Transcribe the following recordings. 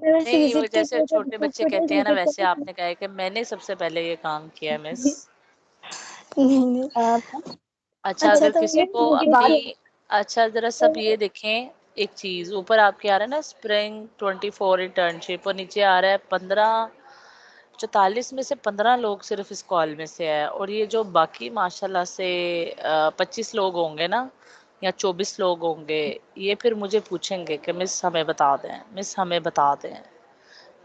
नहीं, वो जैसे छोटे बच्चे कहते हैं ना, वैसे आपने कहा है कि मैंने सबसे पहले ये काम किया मिस। अच्छा, अगर तो किसी को अपनी, अच्छा जरा सब ये देखें एक चीज, ऊपर आपके आ रहा है ना स्प्रिंग 24 इंटर्नशिप, और नीचे आ रहा है 15, 44 में से 15 लोग सिर्फ इस कॉल में से है, और ये जो बाकी माशाल्लाह से 25 लोग होंगे ना, या 24 लोग होंगे, ये फिर मुझे पूछेंगे कि मिस हमें बता दें, मिस हमें बता दें,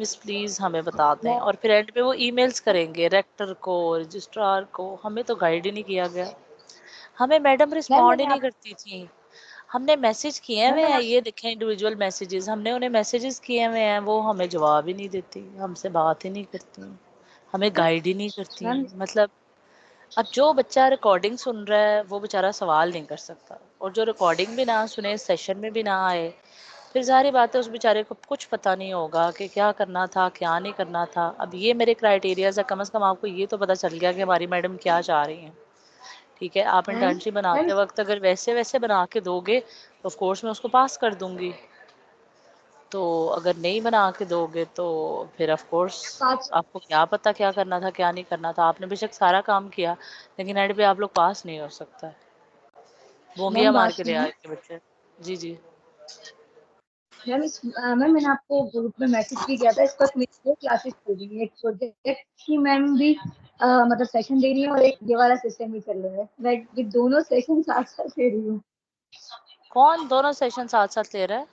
मिस प्लीज हमें बता दें, और फिर एंड पे वो ईमेल्स करेंगे रेक्टर को, रजिस्ट्रार को। हमें तो गाइड ही नहीं किया गया, हमें मैडम रिस्पॉन्ड ही नहीं करती थी। हमने मैसेज किए हुए हैं, ये देखें इंडिविजुअल मैसेजेस, हमने उन्हें मैसेजेस किए हुए हैं, वो हमें जवाब ही नहीं देती, हमसे बात ही नहीं करती, हमें गाइड ही नहीं करती। मतलब अब जो बच्चा रिकॉर्डिंग सुन रहा है वो बेचारा सवाल नहीं कर सकता, और जो रिकॉर्डिंग भी ना सुने, सेशन में भी ना आए, फिर जाहिर बात है उस बेचारे को कुछ पता नहीं होगा कि क्या करना था क्या नहीं करना था। अब ये मेरे क्राइटेरियाज है, कम से कम आपको ये तो पता चल गया कि हमारी मैडम क्या चाह रही हैं। ठीक है, आप इंटर्नशिप बनाते वक्त अगर वैसे वैसे बना के दोगे तो ऑफ कोर्स मैं उसको पास कर दूंगी, तो अगर नहीं बना के दोगे तो फिर ऑफ कोर्स आपको क्या पता क्या करना था क्या नहीं करना था। आपने बेशक सारा काम किया, लेकिन एंड पे आप लोग पास नहीं हो सकता है, बोंगिया मार के ले आए के बच्चे। जी जी मैम मैंने आपको ग्रुप में मैसेज भी किया था, इस वक्त मेरी 2 क्लासेस चल रही है, एक प्रोजेक्ट की मैम भी मतलब सेशन दे रही है और एक ये वाला सिस्टम भी चल रहा है। मैं ये दोनों सेशन साथ साथ दे रही हूँ। कौन दोनों सेशन साथ साथ ले रहा है?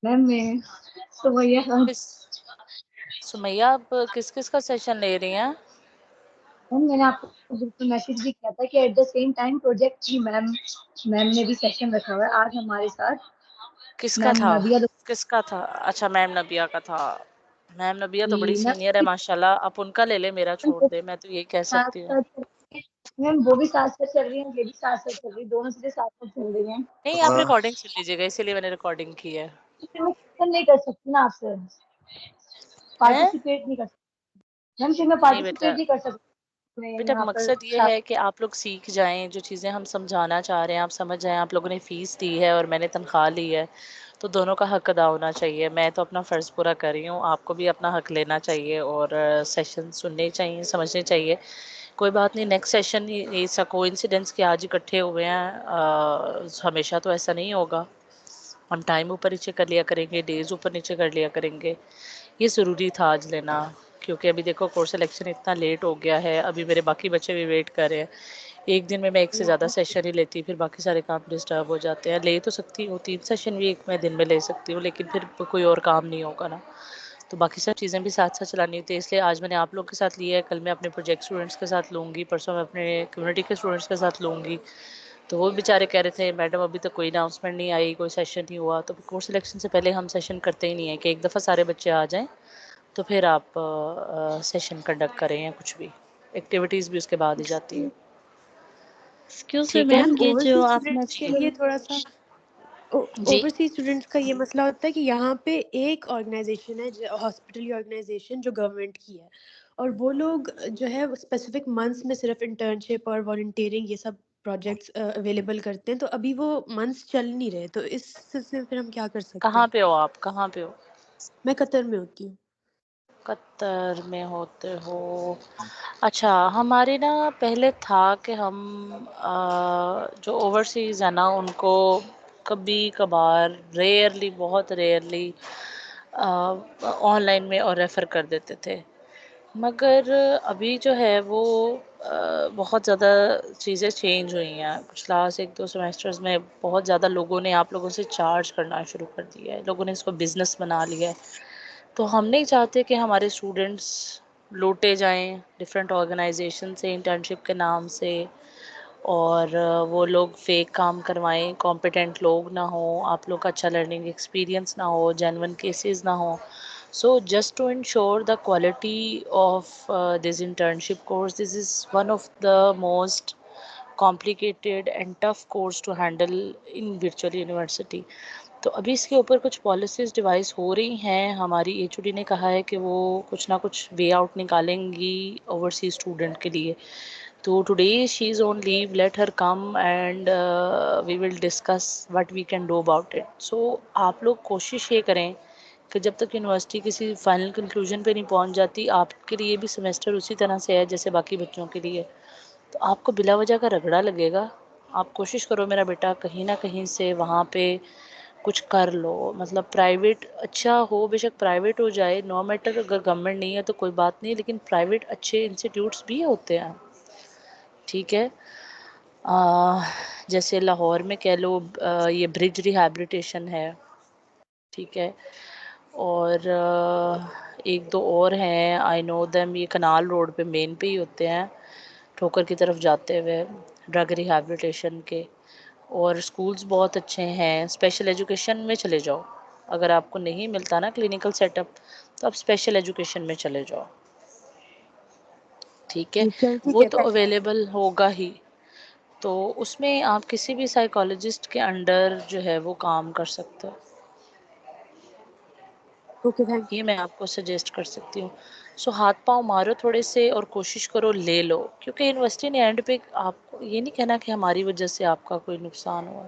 मैम मैं सुमैया किस, सुमैया आप किस किस का सेशन ले रही हैं? मैम मैंने आपको ग्रुप में मैसेज भी किया था कि at the same time project की मैम ने भी सेशन रखा हुआ है आज हमारे साथ। किसका मैम था? नबिया किसका था? अच्छा, मैम नबिया का था। मैम नबिया तो बड़ी मैम सीनियर है माशाल्लाह, आप उनका ले ले, मेरा छोड़ दे, मैं तो यही कह साथ सकती हूँ। साथ मैम वो भी साथ साथ चल रही है, ये भी साथ साथ चल रही है, दोनों चीजें साथ साथ चल रही हैं। नहीं, आप रिकॉर्डिंग सुन लीजिएगा, इसीलिए मैंने रिकॉर्डिंग की है। फिर मैं क्वेश्चन नहीं कर सकती ना आपसे, हैं? पार्टिसिपेट नहीं कर सकती मैम, फिर मैं नहीं बेटा, पार्टिसिपेट नहीं कर सकती मैं बेटा यहाँ पर मकसद ये है कि आप लोग सीख जाएं, जो चीज़ें हम समझाना चाह रहे हैं आप समझ जाएं। आप लोगों ने फ़ीस दी है और मैंने तनख्वाह ली है, तो दोनों का हक अदा होना चाहिए। मैं तो अपना फ़र्ज़ पूरा कर रही हूँ, आपको भी अपना हक लेना चाहिए, और सेशन सुनने चाहिए, समझने चाहिए। कोई बात नहीं, नेक्स्ट सेशन ऐसा कोइंसिडेंस कि आज इकट्ठे हुए हैं, हमेशा तो ऐसा नहीं होगा। हम टाइम ऊपर नीचे कर लिया करेंगे, डेज ऊपर नीचे कर लिया करेंगे। ये ज़रूरी था आज लेना, क्योंकि अभी देखो कोर्स सिलेक्शन इतना लेट हो गया है, अभी मेरे बाकी बच्चे भी वेट कर रहे हैं। एक दिन में मैं एक से ज़्यादा सेशन ही लेती, फिर बाकी सारे काम डिस्टर्ब हो जाते हैं। ले तो सकती हूँ 3 सेशन भी एक मैं दिन में ले सकती हूँ, लेकिन फिर कोई और काम नहीं होगा ना, तो बाकी सब चीज़ें भी साथ साथ चलानी होती है। इसलिए आज मैंने आप लोग के साथ लिया है, कल मैं अपने प्रोजेक्ट स्टूडेंट्स के साथ लूँगी, परसों मैं अपने कम्युनिटी के स्टूडेंट्स के साथ लूँगी। तो वो बेचारे कह रहे थे मैडम अभी तक कोई अनाउंसमेंट नहीं आई, कोई सेशन नहीं हुआ। तो कोर्स सिलेक्शन से पहले हम सेशन करते ही नहीं है कि एक दफ़ा सारे बच्चे आ जाएं तो फिर आप सेशन कंडक्ट करें, या कुछ भी एक्टिविटीज़ भी उसके बाद ही जाती है। एक्सक्यूज मी ठीक है, मैम, ये जो ओवरसीज आप स्टूडेंट्स के मैसेज लिए थोड़ा सा जी ओवरसीज स्टूडेंट्स का ये मसला होता है कि यहाँ पे एक ऑर्गेनाइजेशन है, हॉस्पिटल ऑर्गेनाइजेशन जो गवर्नमेंट की है, और वो लोग जो है स्पेसिफिक मंथ्स में सिर्फ इंटर्नशिप और वॉलंटियरिंग ये सब प्रोजेक्ट्स अवेलेबल करते हैं। तो अभी वो मंथ्स चल नहीं रहे, तो इस सिलसिले में फिर हम क्या कर सकते कहाँ हैं? पे हो आप, कहाँ पे हो? मैं कतर में होती हूँ। कतर में होते हो? अच्छा, हमारे ना पहले था कि हम जो ओवरसीज़ है ना उनको कभी कभार, रेयरली, बहुत रेयरली ऑनलाइन में और रेफ़र कर देते थे। मगर अभी जो है वो बहुत ज़्यादा चीज़ें चेंज हुई हैं। कुछ लास्ट 1-2 सेमेस्टर्स में बहुत ज़्यादा लोगों ने आप लोगों से चार्ज करना शुरू कर दिया है। लोगों ने इसको बिज़नेस बना लिया है। तो हम नहीं चाहते कि हमारे स्टूडेंट्स लूटे जाएँ डिफरेंट ऑर्गेनाइजेशन से इंटर्नशिप के नाम से, और वो लोग फेक काम करवाएँ, कॉम्पिटेंट लोग ना हों, आप लोग का अच्छा लर्निंग एक्सपीरियंस ना हो, जेन्युइन केसेस ना हो। So just to ensure the quality of this internship course, this is one of the most complicated and tough course to handle in virtual university. तो अभी इसके ऊपर कुछ पॉलिसीज़ डिवाइस हो रही हैं। हमारी एचओडी ने कहा है कि वो कुछ ना कुछ वे आउट निकालेंगी ओवरसीज स्टूडेंट के लिए। तो today she is on leave, let her come and we will discuss what we can do about it. So आप लोग कोशिश ये करें कि जब तक यूनिवर्सिटी किसी फाइनल कंक्लूजन पे नहीं पहुंच जाती, आपके लिए भी सेमेस्टर उसी तरह से है जैसे बाकी बच्चों के लिए, तो आपको बिला वजह का रगड़ा लगेगा। आप कोशिश करो मेरा बेटा कहीं ना कहीं से वहाँ पे कुछ कर लो, मतलब प्राइवेट अच्छा हो, बेशक प्राइवेट हो जाए, नो मैटर, अगर गवर्नमेंट नहीं है तो कोई बात नहीं, लेकिन प्राइवेट अच्छे इंस्टीट्यूट्स भी होते हैं, ठीक है। आ, जैसे लाहौर में कह लो, ये ब्रिज रिहैबिलिटेशन है, ठीक है। और एक दो और हैं, आई नो देम, ये कनाल रोड पे मेन पे ही होते हैं, ठोकर की तरफ जाते हुए, ड्रग रिहैबिलिटेशन के। और स्कूल्स बहुत अच्छे हैं। स्पेशल एजुकेशन में चले जाओ, अगर आपको नहीं मिलता ना क्लिनिकल सेटअप, तो आप स्पेशल एजुकेशन में चले जाओ, ठीक है। चल ठीक वो है, तो अवेलेबल होगा ही, तो उसमें आप किसी भी साइकोलॉजिस्ट के अंडर जो है वो काम कर सकते हो, ओके थैंक ये मैं आपको सजेस्ट कर सकती हूँ। सो हाथ पांव मारो थोड़े से और कोशिश करो ले लो, क्योंकि यूनिवर्सिटी ने एंड पे आपको ये नहीं कहना कि हमारी वजह से आपका कोई नुकसान हुआ।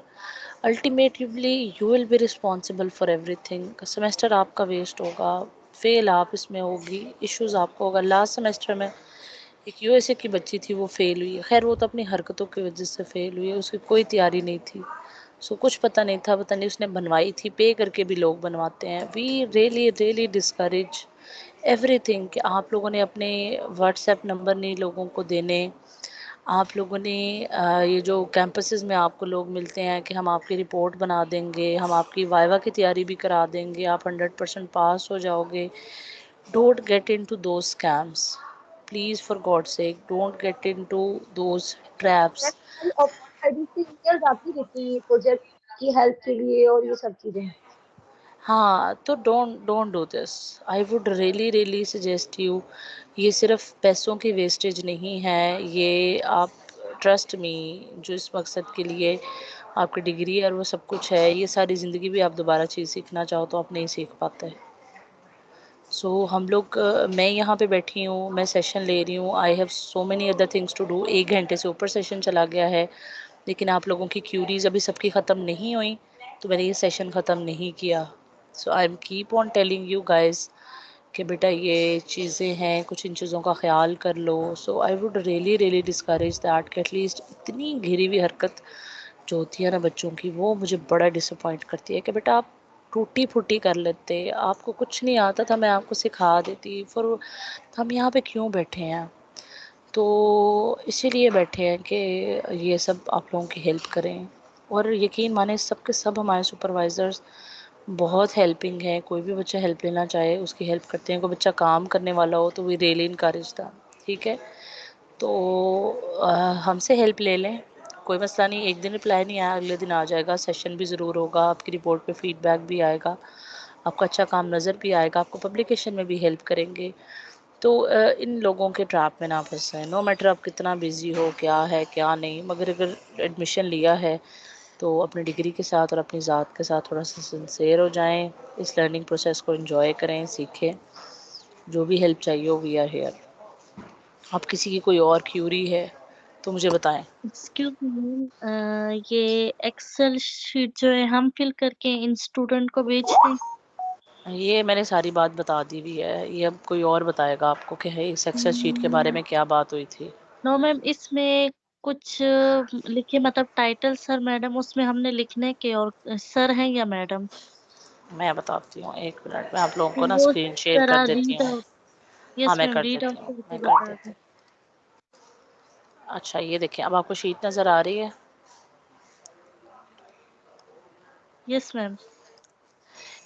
Ultimately you will be responsible for everything. Semester आपका वेस्ट होगा, फेल आप इसमें होगी, इश्यूज आपको होगा। लास्ट सेमेस्टर में एक यूएसए की बच्ची थी, वो फेल हुई है, खैर वो तो अपनी हरकतों की वजह से फेल हुई है, उसकी कोई तैयारी नहीं थी, सो कुछ पता नहीं था, पता नहीं उसने बनवाई थी, पे करके भी लोग बनवाते हैं। We really really discourage everything कि आप लोगों ने अपने व्हाट्सएप नंबर नहीं लोगों को देने, आप लोगों ने ये जो कैंपसेस में आपको लोग मिलते हैं कि हम आपकी रिपोर्ट बना देंगे, हम आपकी वाइवा की तैयारी भी करा देंगे, आप 100% पास हो जाओगे। Don't get into those scams, please for God sake don't get into those traps. Side से ईमेल्स आती रहती है प्रोजेक्ट की हेल्प के लिए और ये सब चीजें। हाँ, तो don't don't do this, I would really really suggest you. ये सिर्फ पैसों की वेस्टेज नहीं है, ये आप ट्रस्ट मी, जो इस मकसद के लिए आपकी डिग्री और वो सब कुछ है, ये सारी ज़िंदगी भी आप दोबारा चीज़ सीखना चाहो तो आप नहीं सीख पाते। सो हम लोग मैं यहाँ पे बैठी हूँ, मैं सेशन ले रही हूँ, I have so many other things to do, 1 घंटे से ऊपर सेशन चला गया है, लेकिन आप लोगों की क्यूरीज अभी सबकी ख़त्म नहीं हुई, तो मैंने ये सेशन ख़त्म नहीं किया। So I am keep on telling you guys कि बेटा ये चीज़ें हैं, कुछ इन चीज़ों का ख्याल कर लो। So I would really really discourage that कि एटलीस्ट इतनी घिरी हुई हरकत जो होती है ना बच्चों की, वो मुझे बड़ा डिसअपॉइंट करती है कि बेटा आप टूटी फूटी कर लेते, आपको कुछ नहीं आता था, मैं आपको सिखा देती, फिर हम यहाँ पे क्यों बैठे हैं? तो इसीलिए बैठे हैं कि ये सब आप लोगों की हेल्प करें। और यकीन माने सब के सब हमारे सुपरवाइज़र्स बहुत हेल्पिंग है, कोई भी बच्चा हेल्प लेना चाहे उसकी हेल्प करते हैं, कोई बच्चा काम करने वाला हो तो वी रियली इनकरेज था, ठीक है। तो हमसे हेल्प ले लें, कोई मसला नहीं, एक दिन रिप्लाई नहीं आया अगले दिन आ जाएगा, सेशन भी ज़रूर होगा, आपकी रिपोर्ट पे फीडबैक भी आएगा, आपका अच्छा काम नज़र भी आएगा, आपको पब्लिकेशन में भी हेल्प करेंगे। तो इन लोगों के ट्रैप में ना फंसें, नो मैटर आप कितना बिज़ी हो, क्या है क्या नहीं, मगर अगर एडमिशन लिया है तो अपनी डिग्री के साथ और अपनी ज़ात के साथ थोड़ा सा सिंसेयर हो जाएं, इस लर्निंग प्रोसेस को एंजॉय करें, सीखें, जो भी हेल्प चाहिए हो वी आर हेयर। आप किसी की कोई और क्यूरी है तो मुझे बताएं। एक्सक्यूज मी, ये एक्सेल शीट जो है हम फिल करके इन स्टूडेंट को भेजते हैं। ये मैंने सारी बात बता दी हुई है, ये अब कोई और बताएगा आपको कि है इस एक्सेल शीट के बारे में क्या बात हुई थी। नो मैम, इसमें कुछ लिखे, मतलब टाइटल सर मैडम, उसमें हमने लिखने के, और सर हैं या मैडम? मैं बताती हूँ, एक मिनट, मैं आप लोगों को ना वो स्क्रीन शेयर कर जरा देती रीड हूँ। आउट। हाँ यस मैं मैम, कर रीड देती आउट हूँ, करके मैं कर बता देती दें। हूँ। अच्छा ये देखें, अब आपको शीट नज़र आ रही है? Yes ma'am.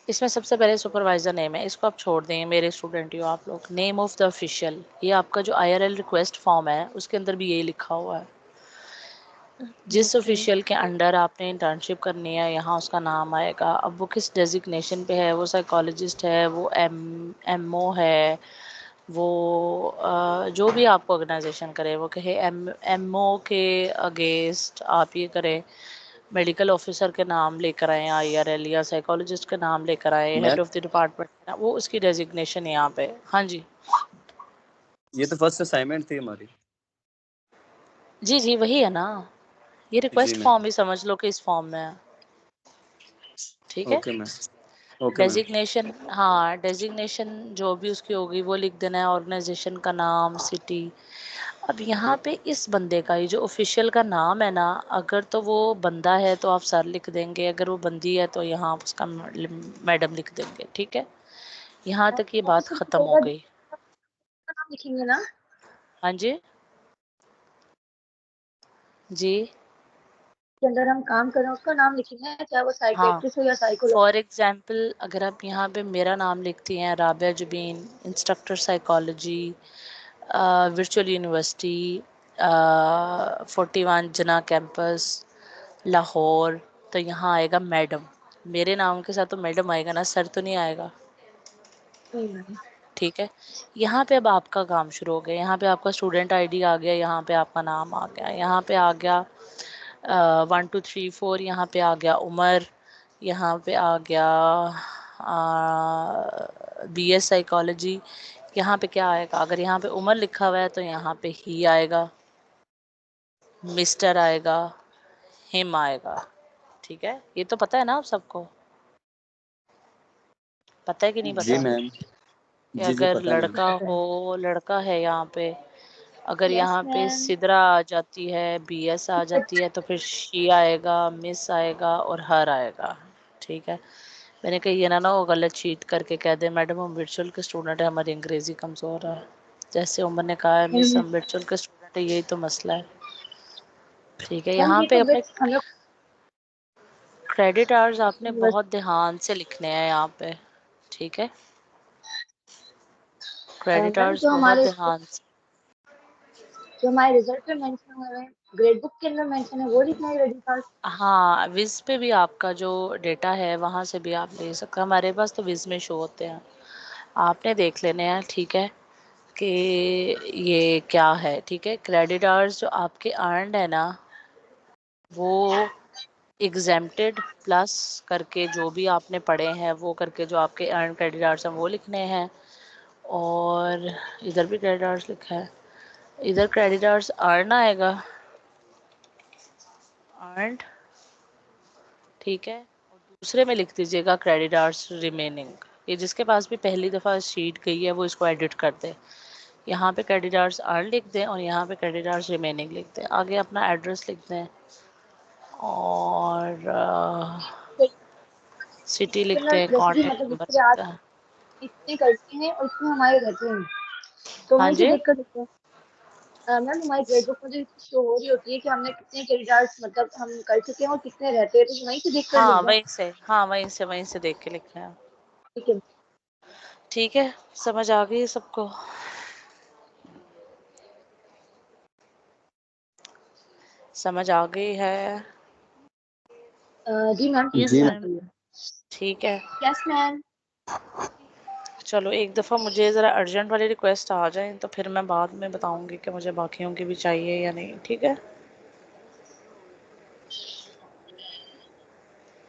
इसमें सबसे पहले सुपरवाइज़र नेम है, इसको आप छोड़ दें, मेरे स्टूडेंट ही हो आप लोग। नेम ऑफ़ द ऑफिशियल, ये आपका जो IRL रिक्वेस्ट फॉर्म है उसके अंदर भी यही लिखा हुआ है। जिस ओके। ऑफिशियल के अंडर आपने इंटर्नशिप करनी है यहाँ उसका नाम आएगा। अब वो किस डेजिग्नेशन पे है, वो साइकोलॉजिस्ट है, वो MO है, वो जो भी आपको ऑर्गेनाइजेशन करे, वो कहे MO के अगेंस्ट आप ये करें, मेडिकल ऑफिसर के नाम लेकर आए IRL, या साइकोलॉजिस्ट के नाम लेकर आए, मैं हेड ऑफ द डिपार्टमेंट, वो उसकी डेजिग्नेशन यहाँ पे। हाँ जी ये तो फर्स्ट असाइनमेंट थी हमारी। जी जी वही है ना, ये जी रिक्वेस्ट मैम। फॉर्म ही समझ लो कि इस फॉर्म में है, ठीक है। Okay ma'am. Okay ma'am. Designation, हाँ डेजिग्नेशन जो भी उसकी होगी वो लिख देना है, ऑर्गेनाइजेशन का नाम, सिटी। अब यहाँ पे इस बंदे का ये जो ऑफिशियल का नाम है ना, अगर तो वो बंदा है तो आप सर लिख देंगे, अगर वो बंदी है तो यहाँ आप उसका मैडम लिख देंगे, ठीक है। यहाँ तक ये बात ऑफिस खत्म हो का गई। नाम लिखेंगे ना? हाँ जी जी। के अंदर हम काम कर रहे हैं उसका नाम लिखेंगे, चाहे वो हाँ, साइकेट्रिस्ट हो या साइकोलॉजिस्ट। फॉर एग्जाम्पल अगर आप यहाँ पे मेरा नाम लिखती हैं, Rabia Zubeen, instructor psychology, virtual university, 41 जना कैंपस, लाहौर, तो यहाँ आएगा मैडम। मेरे नाम के साथ तो मैडम आएगा ना, सर तो नहीं आएगा, नहीं मैम। ठीक है। यहाँ पे अब आपका काम शुरू हो गया, यहाँ पे आपका स्टूडेंट आईडी आ गया, यहाँ पे आपका नाम आ गया, यहाँ पे आ गया 1 2 3 4, यहाँ पे आ गया उमर, यहाँ पे आ गया BS साइकोलॉजी। यहाँ पे क्या आएगा, अगर यहाँ पे उमर लिखा हुआ है तो यहाँ पे ही आएगा, मिस्टर आएगा, हिम आएगा, ठीक है। ये तो पता है ना आप सबको, पता है कि नहीं जी पता मैम। कि जी जी अगर पता है मैम। लड़का हो, लड़का है यहाँ पे, अगर यस यहाँ पे मैम। सिद्रा आ जाती है, BS आ जाती है, तो फिर शी आएगा, मिस आएगा और हर आएगा, ठीक है। मैंने कहा ये ना वो गलत चीट करके कह दे मैडम हम वर्चुअल के स्टूडेंट है, हमारी अंग्रेजी कमज़ोर है। जैसे उमर ने कहा है मिस हम वर्चुअल के स्टूडेंट है, यही तो मसला है, ठीक है। मैम यहाँ ये पे तो अपने विथ हमें क्रेडिट आवर्स आपने बहुत ध्यान से लिखने हैं यहाँ पे, ठीक है। क्रेडिट मैम आवर्स बहुत ध्यान से, जो हमारे रिजल्ट पे मेंशन हुए हैं, ग्रेड बुक के अंदर मेंशन है, वो लिखना है क्रेडिट कार्ड। हाँ विज पे भी आपका जो डेटा है वहाँ से भी आप ले सकते हैं, हमारे पास तो विज में शो होते हैं, आपने देख लेने हैं, ठीक है कि ये क्या है, ठीक है। क्रेडिट आवर्स जो आपके अर्नड है ना, वो एग्जेम्प्टेड प्लस करके जो भी आपने पढ़े हैं वो करके जो आपके अर्न क्रेडिट आवर्स हैं वो लिखने हैं। और इधर भी क्रेडिट आवर्स लिखा है, इधर क्रेडिट आवर्स अर्न आएगा, अर्नड, ठीक है। और दूसरे में लिख दीजिएगा क्रेडिट आवर्स रिमेनिंग। ये जिसके पास भी पहली दफ़ा शीट गई है वो इसको एडिट कर दे, यहाँ पे क्रेडिट आवर्स अर्न लिख दें और यहाँ पे क्रेडिट आवर्स रिमेनिंग लिख दें, आगे अपना एड्रेस लिख दें और सिटी लिख दें, जैसे कि कॉन्टेक्ट मतलब नंबर जैसे कि लिख आज दें। इतने करते हैं और इसमें हमारे रहते हैं, तो हाँ वहीं से जी, देख कर सकते हैं। मैम हमारी ग्रेड बुक में जो शो हो रही होती है कि हमने कितने क्रेडिट आवर्स मतलब हम कर चुके हैं और कितने रहते हैं, तो वहीं से देख कर लिख हाँ दें। वहीं से, हाँ वहीं से देख के लिखना है, ठीक है। ठीक है। समझ आ गई सबको, समझ आ गई है, जी मैम यस जी समझ मैम। गई है। ठीक है। Yes ma'am. चलो एक दफ़ा मुझे ज़रा अर्जेंट वाली रिक्वेस्ट आ जाए तो फिर मैं बाद में बताऊंगी कि मुझे बाकियों की भी चाहिए या नहीं, ठीक है।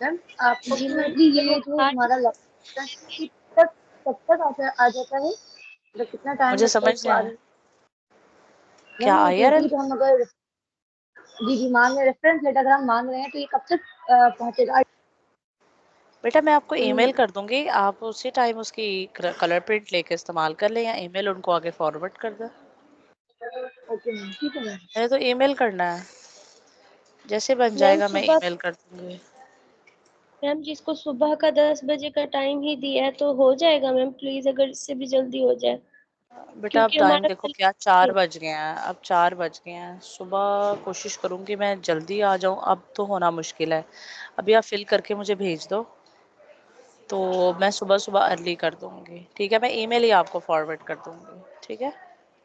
मैम जी मैम। अप्रोक्सीमेटली ये जो हाँ हमारा लैपटॉप तक कब तक आ जाता है, मतलब कितना टाइम मुझे लगता है समझ इसको नहीं आया, आने में? क्या मैम ये पूछ रही IRL? तो हम अगर जी जी मान रहे रेफरेंस लेटर अगर हम मांग रहे हैं तो ये कब तक पहुंचेगा? बेटा मैं आपको ईमेल कर दूंगी, आप उसी टाइम उसकी कलर प्रिंट लेके इस्तेमाल कर लें या ईमेल उनको आगे फॉरवर्ड कर दें। ओके मैम ठीक है मैम। मैंने तो ईमेल करना है, जैसे बन मैम जाएगा मैं सुबह, ईमेल कर दूंगी। मैम जिसको सुबह का 10 बजे का टाइम ही दिया है तो हो जाएगा मैम, प्लीज अगर इससे भी जल्दी हो जाए, बेटा अब क्योंकि टाइम हमारा देखो कल। क्या 4 बज गए हैं, अब 4 बज गए हैं, सुबह कोशिश करूंगी मैं जल्दी आ जाऊं, अब तो होना मुश्किल है। अभी आप फिल करके मुझे भेज दो तो मैं सुबह सुबह अर्ली कर दूंगी, ठीक है। मैं ईमेल ही आपको फॉरवर्ड कर दूंगी, ठीक है।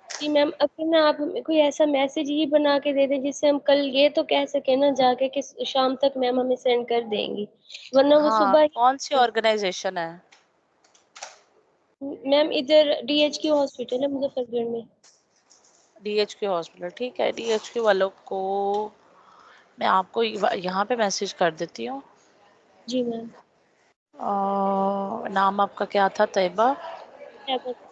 जी मैम, अगर ना आप हमें कोई ऐसा मैसेज ही बना के दे दें जिससे हम कल ये तो कह सके ना जाके कि शाम तक मैम हमें सेंड कर देंगी, वरना वो हाँ सुबह कौन सी ही। ऑर्गेनाइजेशन है? मैम इधर DHQ हॉस्पिटल है मुजफ्फरगढ़ में। DHQ हॉस्पिटल, ठीक है। DHQ वालों को मैं आपको यहाँ पे मैसेज कर देती हूँ। जी मैम। नाम आपका क्या था? तैयबा। क्या बता-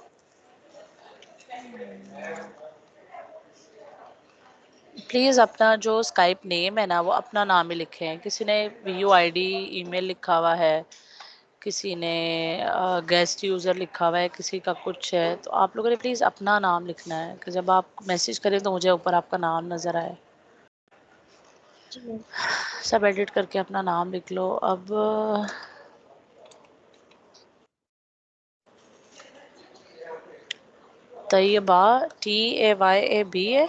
प्लीज़ अपना जो स्काइप नेम है ना वो अपना नाम ही लिखें, किसी ने VUID ईमेल लिखा हुआ है किसी ने गेस्ट यूज़र लिखा हुआ है, किसी का कुछ है, तो आप लोगों ने प्लीज़ अपना नाम लिखना है कि जब आप मैसेज करें तो मुझे ऊपर आपका नाम नज़र आए। जी मैम। सब एडिट करके अपना नाम लिख लो। अब तैयबा TAYAB है।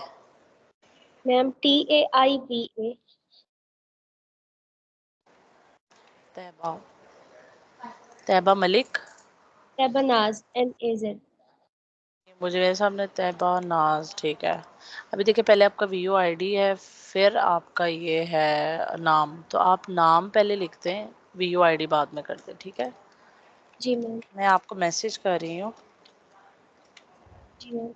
Ma'am TAIBA। Taiba Taiba Malik. Taibnaz NAZ। मुझे मेरे सामने तैयबा नाज, ठीक है। अभी देखिए, पहले आपका VUID है, फिर आपका ये है नाम, तो आप नाम पहले लिखते हैं, VUID बाद में करते हैं, ठीक है। जी मैम। मैं आपको मैसेज कर रही हूँ। जी मैम।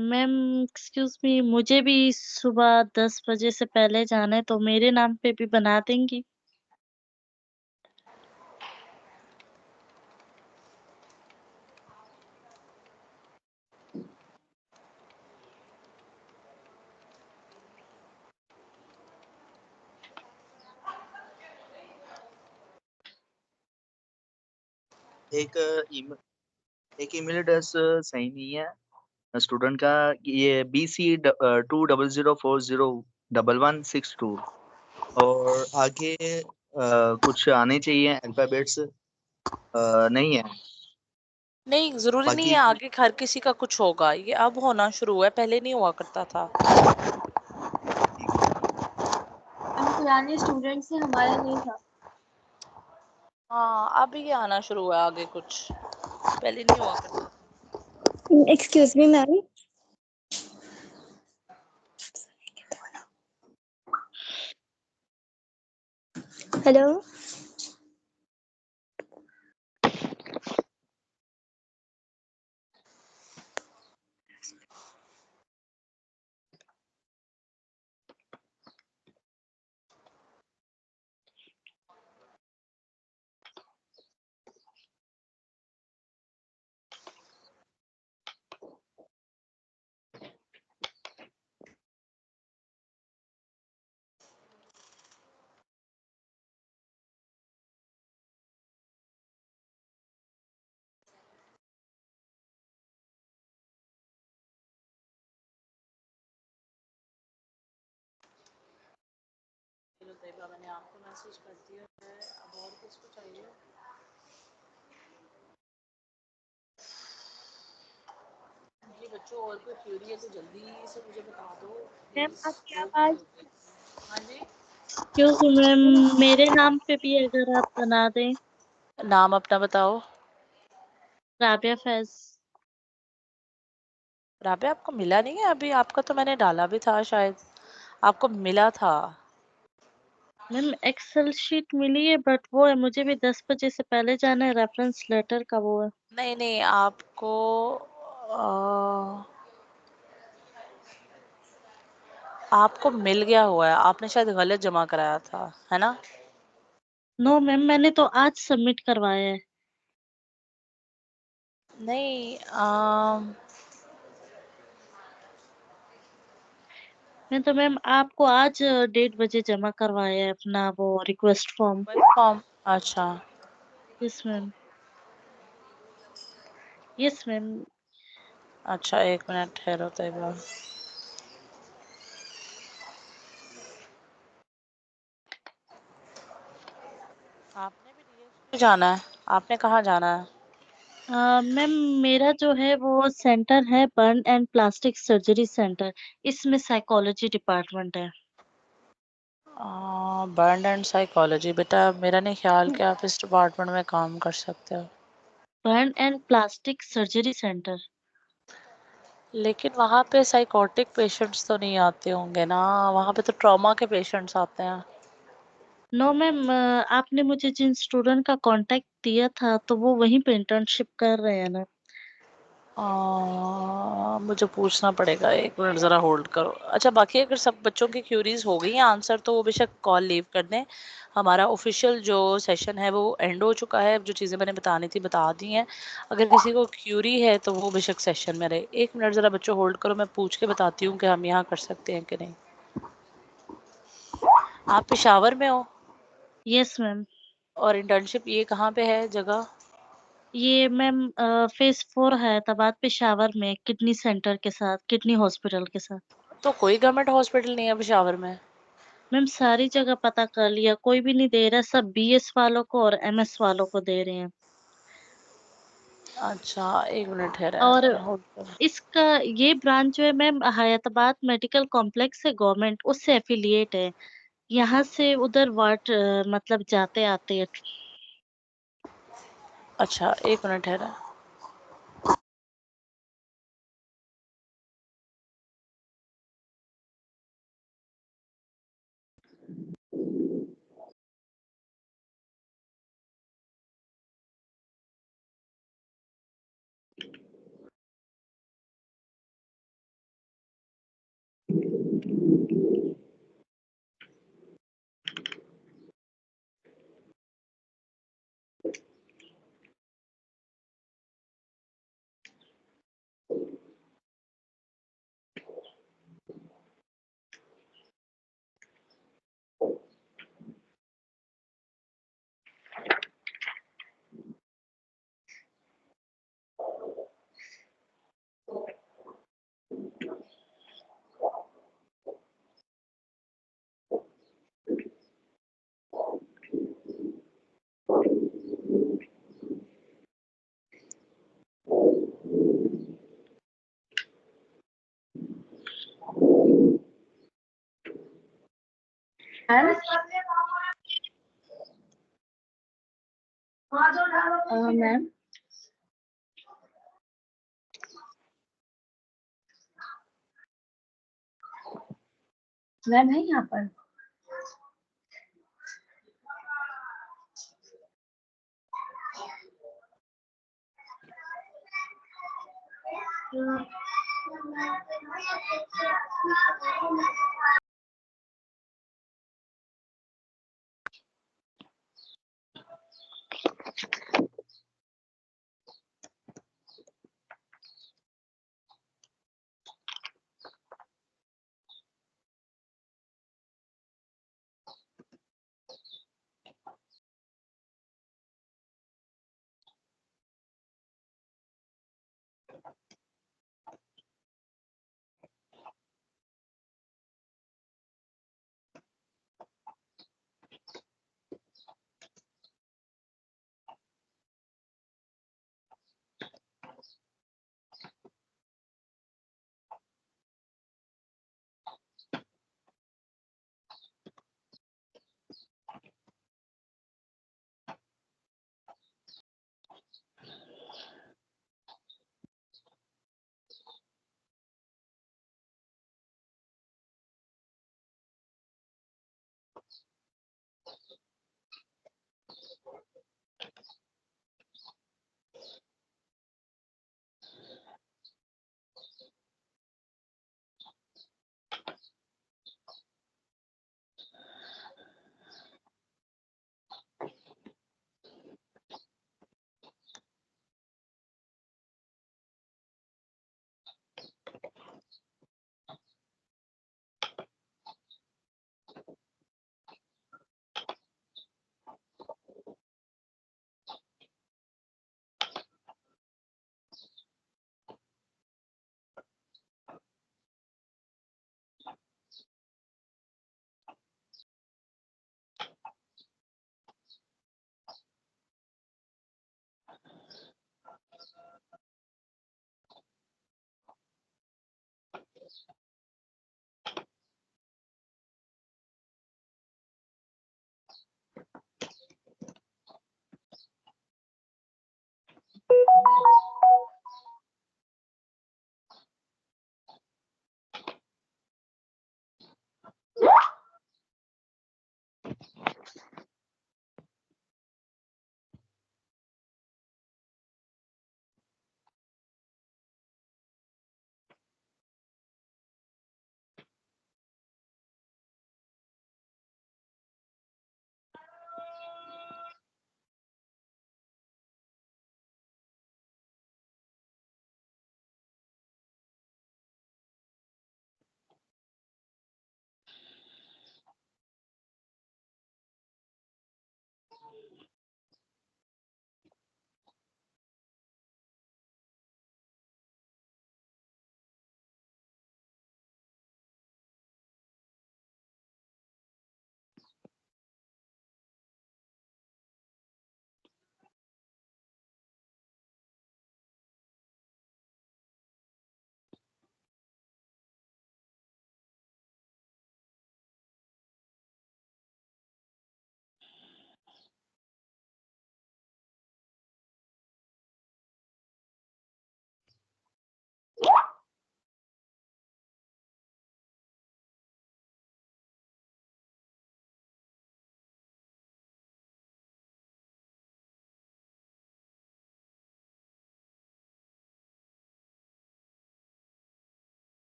मैम एक्सक्यूज मी, मुझे भी सुबह 10 बजे से पहले जाना है, तो मेरे नाम पे भी बना देंगी? एक ईमेल एड्रेस सही नहीं है स्टूडेंट का, ये BC200401162 और आगे कुछ आने चाहिए अल्फाबेट्स, नहीं है। नहीं, जरूरी नहीं बाकी है आगे हर किसी का कुछ होगा, ये अब होना शुरू हुआ है, पहले नहीं हुआ करता था। हम पुराने स्टूडेंट से, हमारा नहीं था। हाँ, अब ये आना शुरू हुआ है आगे कुछ, पहले नहीं हुआ करता। Excuse me ma'am. हेलो। चलो तैयबा, मैंने आपको मैसेज कर दिया है, अब और किसको चाहिए? जी बच्चों, और कोई क्यूरी है तो जल्दी से मुझे बता दो मैम प्लीज। आपकी दो आवाज। क्यूरी हो गई। हाँ जी, क्योंकि मैम मेरे नाम पे भी अगर आप बना दें। नाम अपना बताओ। राबिया फैज। राबे, आपको मिला नहीं है अभी? आपका तो मैंने डाला भी था, शायद आपको मिला था। मैम एक्सेल शीट मिली है, बट वो है, मुझे भी 10 बजे से पहले जाना है, रेफरेंस लेटर का वो है। नहीं नहीं, आपको आपको मिल गया हुआ है, आपने शायद गलत जमा कराया था, है ना? नो मैम, मैंने तो आज सबमिट करवाया है। नहीं, मैं तो मैम आपको आज 1:30 बजे जमा करवाया है अपना वो रिक्वेस्ट फॉर्म। फॉर्म। अच्छा, यस मैम। Yes ma'am. अच्छा, एक मिनट ठहरो तैयबा। आपने भी DSP जाना है? आपने कहाँ जाना है? मैम मेरा जो है वो सेंटर है burn and plastic surgery centre, इसमें साइकोलॉजी डिपार्टमेंट है। बर्न एंड साइकोलॉजी, बेटा मेरा नहीं ख्याल कि आप इस डिपार्टमेंट में काम कर सकते हो। Burn and plastic surgery centre. लेकिन वहाँ पे साइकोटिक पेशेंट्स तो नहीं आते होंगे ना, वहाँ पे तो ट्रॉमा के पेशेंट्स आते हैं। नो मैम, आपने मुझे जिन स्टूडेंट का कांटेक्ट दिया था तो वो वहीं पे इंटर्नशिप कर रहे हैं ना। मुझे पूछना पड़ेगा, एक मिनट ज़रा होल्ड करो। अच्छा, बाकी अगर सब बच्चों की क्यूरीज हो गई हैं आंसर, तो वो बेशक कॉल लीव कर दें। हमारा ऑफिशियल जो सेशन है वो एंड हो चुका है, जो चीज़ें मैंने बतानी थी बता दी हैं। अगर किसी को क्यूरी है तो वो बेशक सेशन में रहे। एक मिनट ज़रा बच्चों होल्ड करो, मैं पूछ के बताती हूँ कि हम यहाँ कर सकते हैं कि नहीं। आप पेशावर में हो? Yes ma'am. और इंटर्नशिप ये कहाँ पे है जगह? ये मैम फेज 4 हैदराबाद पेशावर में किडनी सेंटर के साथ, किडनी हॉस्पिटल के साथ। तो कोई गवर्नमेंट हॉस्पिटल नहीं है पेशावर में? मैम सारी जगह पता कर लिया, कोई भी नहीं दे रहा, सब बीएस वालों को और एमएस वालों को दे रहे हैं। अच्छा, 1 मिनट ठहरा, और होल्ड कर। इसका ये ब्रांच जो है मैम हैदराबाद मेडिकल कॉम्प्लेक्स है, गवर्नमेंट उससे एफिलिएट है। यहाँ से उधर वार्ड मतलब जाते आते हैं। अच्छा, 1 मिनट ठहरा। मैम मैम है यहाँ पर?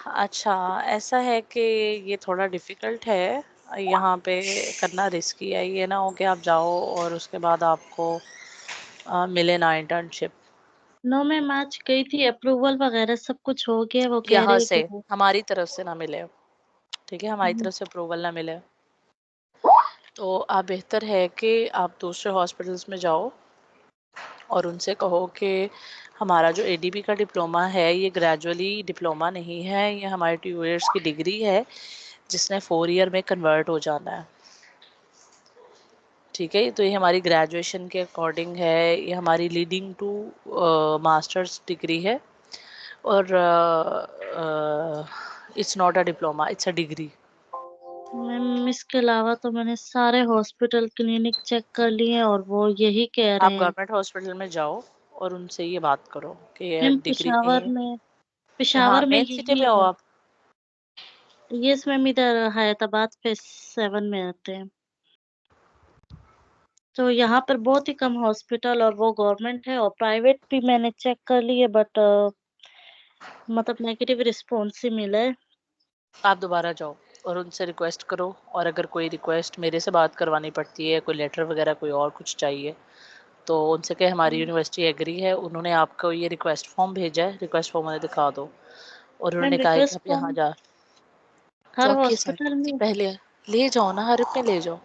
अच्छा, ऐसा है कि ये थोड़ा डिफ़िकल्ट है, यहाँ पे करना रिस्की है, ये ना हो कि आप जाओ और उसके बाद आपको मिले ना इंटर्नशिप। नो मैम, आज गई थी, अप्रूवल वगैरह सब कुछ हो गया, वो कह यहाँ रहे से, कि वो हमारी तरफ से ना मिले, ठीक है? हमारी हम्म, तरफ से अप्रूवल ना मिले, तो आप बेहतर है कि आप दूसरे हॉस्पिटल्स में जाओ और उनसे कहो कि हमारा जो एडीपी का डिप्लोमा है, ये ग्रेजुअली डिप्लोमा नहीं है, ये हमारी 2 इयर्स की डिग्री है, जिसने 4 ईयर में कन्वर्ट हो जाना है। ठीक है, तो ये हमारी ग्रेजुएशन के अकॉर्डिंग है, ये हमारी लीडिंग टू मास्टर्स डिग्री है और it's not a diploma, it's a degree. Ma'am इसके अलावा तो मैंने सारे हॉस्पिटल क्लिनिक चेक कर लिए हैं और वो यही कह रहे आप हैं। गवर्नमेंट हॉस्पिटल में जाओ और उनसे ये बात करो कि ये मैम डिग्री नहीं है। हाँ, पेशावर में मेन सिटी यही में हो है। आप। यस मैम, इधर हैदराबाद फेज 7 में आते हैं। तो यहाँ पर बहुत ही कम हॉस्पिटल और वो गवर्नमेंट है, और प्राइवेट भी मैंने चेक कर लिए, बट मतलब नेगेटिव रिस्पॉन्स ही मिला है। आप दोबारा जाओ और उनसे रिक्वेस्ट करो, और अगर कोई रिक्वेस्ट मेरे से बात करवानी पड़ती है, कोई लेटर वगैरह कोई और कुछ चाहिए, तो उनसे कहे हमारी यूनिवर्सिटी एग्री है, उन्होंने आपको ये रिक्वेस्ट फॉर्म भेजा है, रिक्वेस्ट फॉर्म उन्हें दिखा दो और मैम उन्होंने कहा है कि रिक्वेस्ट आप यहाँ फॉर्म जा, हर जो आपकी हॉस्पिटल असाइनमेंट थी में पहले ले जाओ ना, हर एक में ले जाओ,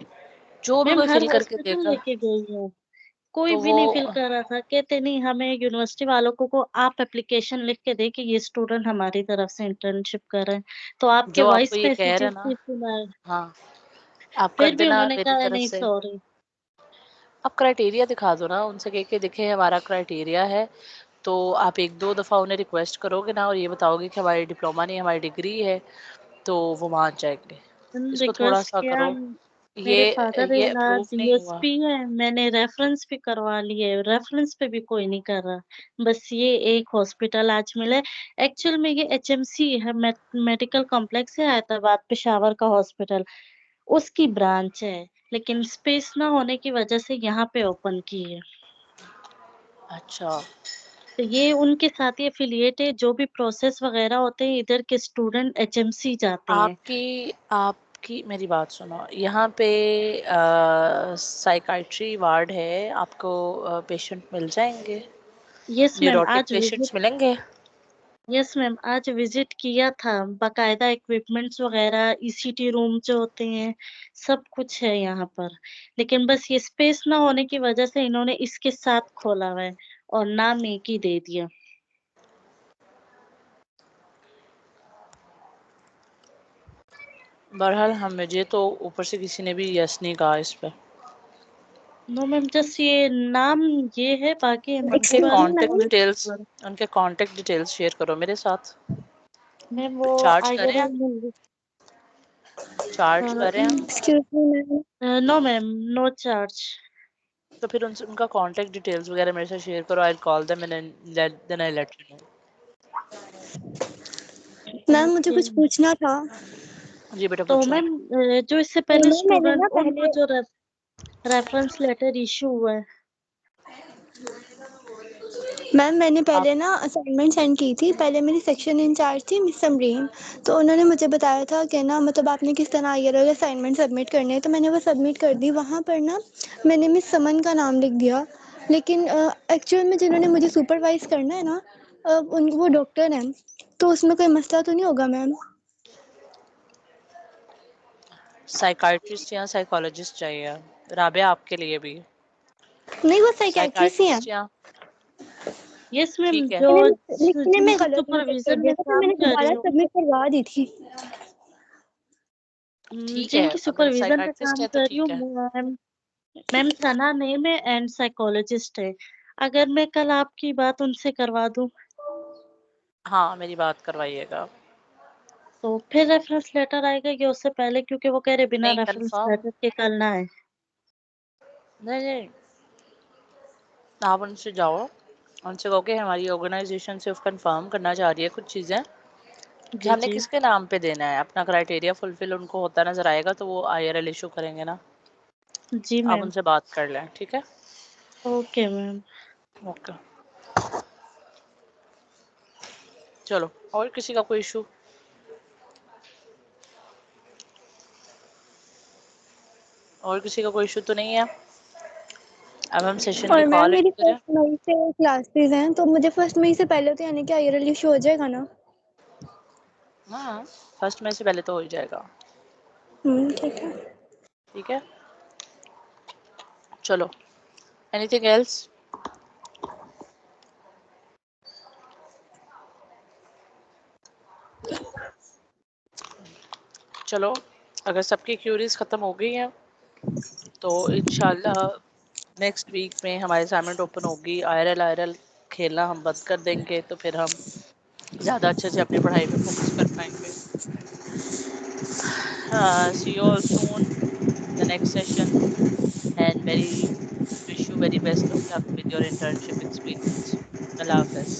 जो भी मैम कोई हर फिल करके हॉस्पिटल देगा लेके गई है, कोई तो भी वो, नहीं फिल कर रहा था। कहते नहीं, हमें यूनिवर्सिटी वालों को आप एप्लीकेशन लिख के दे कि ये स्टूडेंट हमारी तरफ से इंटर्नशिप कर रहे हैं, तो आपके जो आपको वॉइस ये कह रहे मैसेजेस हैं ना, भी सुना है। हाँ, आप कर फिर भी देना उन्होंने मेरी कहा तरफ नहीं, से। सॉरी। आप क्राइटेरिया दिखा दो ना, उनसे कह के देखे हमारा क्राइटेरिया है, तो आप एक दो दफ़ा उन्हें रिक्वेस्ट करोगे ना और ये बताओगे कि हमारी डिप्लोमा नहीं हमारी डिग्री है, तो वो मान जाएंगे। इसको थोड़ा रिक्वेस्ट सा किया। करो, मेरे ये फादर ये इन लॉ अप्रूव नहीं हुआ। डीएसपी है, मैंने रेफरेंस भी करवा लिए, रेफरेंस पे भी कोई नहीं कर रहा। बस ये एक हॉस्पिटल आज मिला है। एक्चुअल में ये एचएमसी है, मेडिकल कॉम्प्लेक्स है हैदराबाद पेशावर का हॉस्पिटल, उसकी ब्रांच है, लेकिन स्पेस ना होने की वजह से यहाँ पे ओपन की है। अच्छा, तो ये उनके साथ ही एफिलिएट है, जो भी प्रोसेस वगैरह होते हैं इधर के स्टूडेंट एचएमसी जाते हैं। आपकी आपकी मेरी बात सुनो, यहाँ पे साइकाइट्री वार्ड है, आपको पेशेंट मिल जाएंगे, यस मैम, न्यूरोटिक पेशेंट्स मिलेंगे। आज विजिट किया था, बाकायदा इक्विपमेंट्स वगैरह, ईसीटी रूम जो होते हैं, सब कुछ है यहाँ पर। लेकिन बस ये स्पेस ना होने की वजह से इन्होंने इसके साथ खोला हुआ है और नाम एक ही दे दिया। बहरहाल हम मुझे तो ऊपर से किसी ने भी यस नहीं कहा इस पे। नो मैम, जस्ट ये नाम ये है, बाकी उनके एमएनसी वाले एक्सक्यूज कांटेक्ट मी डिटेल्स उनके कांटेक्ट डिटेल्स शेयर करो मेरे साथ। मैम वो चार्ज करें आप? आईआरएल। चार्ज करें हम? Excuse me ma'am no ma'am, no charge. तो फिर उनसे उनका कांटेक्ट डिटेल्स वगैरह मेरे साथ शेयर करो, I will call them and then I let you know. Ma'am मुझे ओके। कुछ पूछना था। जी बेटा तो पूछो। मैम जो इससे तो पहले मैम मैंने स्टूडेंट, ना उनको पहले जो रेफरेंस लेटर इशू हुआ है। मैंने आप पहले ना असाइनमेंट सेंड की थी। पहले मेरी सेक्शन इंचार्ज थी मिस समरीन। तो उन्होंने मुझे बताया था कि ना मतलब आपने किस तरह आईआरएल असाइनमेंट सबमिट करने हैं। तो मैंने वो सबमिट कर दी। वहाँ पर ना मैंने मिस समन का नाम लिख दिया। लेकिन एक्चुअल में जिन्होंने मुझे सुपरवाइज करना है ना उन वो डॉक्टर हैं। तो उसमें कोई मसला तो नहीं होगा मैम? साइकाइट्रिस्ट या साइकोलॉजिस्ट चाहिए राबिया, आपके लिए भी नहीं वो साइकेट्रिस्ट ही हैं। साइकाइट्रिस्ट या, यस मैम, ठीक है। जो लिखने में जिनकी गलत मिस्टेक कर सुपरविजन दिया में था। फिर काम मैंने कर रही दोबारा हूँ, सबमिट करवा दी थी। ठीक है, जिनकी अगर सुपरविजन में साइकाइट्रिस्ट काम है तो कर रही ठीक हूँ है। मैम। मैम सना नेम है एंड साइकोलॉजिस्ट है। अगर मैं कल आपकी बात उनसे करवा दूं, हाँ, मेरी बात करवाइएगा। तो फिर रेफरेंस लेटर आएगा या उससे पहले? क्योंकि वो कह रहे बिना नहीं, रेफरेंस कंफर्म। लेटर के कल ना है। नहीं नहीं, आप उनसे जाओ, उनसे कहो कि हमारी ऑर्गेनाइजेशन सिर्फ कंफर्म करना चाह रही है कुछ चीज़ें कि जी हमने जी। किसके नाम पे देना है। अपना क्राइटेरिया फुलफिल उनको होता नजर आएगा तो वो आईआरएल इशू करेंगे ना। जी आप मैम। उनसे बात कर लें, ठीक है? Okay ma'am. ओके, चलो। और किसी का कोई इशू? और किसी का कोई इशू तो नहीं है? अब हम सेशन और की मैम कॉल मेरी करें। 1 मई से क्लासेस हैं, तो मुझे 1 मई से पहले तो यानी कि आईआरएल इशू हो जाएगा ना? हाँ 1 मई से पहले तो हो ही जाएगा। ठीक है। ठीक है चलो, एनीथिंग एल्स? चलो, अगर सबकी क्यूरीज खत्म हो गई हैं तो इंशाल्लाह नेक्स्ट वीक में हमारी असाइनमेंट ओपन होगी। आईआरएल खेलना हम बंद कर देंगे, तो फिर हम ज़्यादा अच्छे से अपनी पढ़ाई पे फोकस कर पाएंगे। See you all soon the next session and wish you very best of luck with your internship experience. अल्लाह हाफिज़।